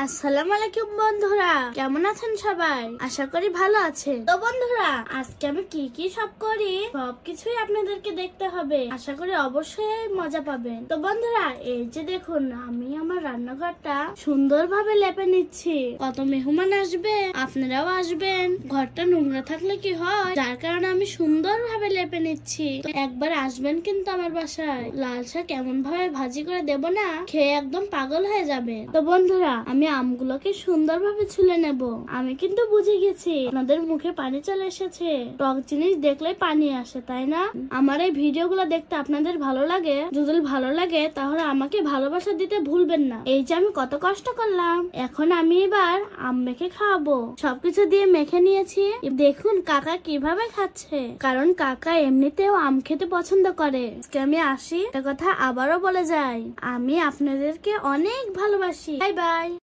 আসসালামু আলাইকুম বন্ধুরা, কেমন আছেন সবাই? আশা করি ভালো আছেন। তো বন্ধুরা, আজকে আমি কি কি সব করি সবকিছুই আপনাদেরকে দেখতে হবে। আশা করি অবশ্যই মজা পাবেন। তো বন্ধুরা, এই যে দেখুন, আমি আমার রান্নাঘরটা সুন্দরভাবে লেপে নিচ্ছি। কত মেহমান আসবে, আপনারাও আসবেন। ঘরটা নোংরা থাকলে কি হয়, যার কারণে আমি সুন্দরভাবে লেপে নিচ্ছি। তো একবার আসবেন কিন্তু আমার বাসায়। লাল শাক এমন ভাবে ভাজি করে দেব না, খেয়ে একদম পাগল হয়ে যাবে। তো বন্ধুরা, আমি আমগুলোকে সুন্দরভাবে ছুলে নেব। আমি কিন্তু বুঝে গেছি আপনাদের মুখে পানি চলে এসেছে। টক জিনিস দেখলে পানি আসে, তাই না? আমার এই ভিডিওগুলো দেখতে আপনাদের ভালো লাগে? যদি ভালো লাগে তাহলে আমাকে ভালোবাসা দিতে ভুলবেন না। এই যে আমি কত কষ্ট করলাম, এখন আমি এবার আম মেখে খাওয়াবো। সবকিছু দিয়ে মেখে নিয়েছি। দেখুন কাকা কিভাবে খাচ্ছে, কারণ কাকা এমনিতেও আম খেতে পছন্দ করে। আজকে আমি আসি, একটা কথা আবারও বলে যাই, আমি আপনাদেরকে অনেক ভালোবাসি। Bye bye.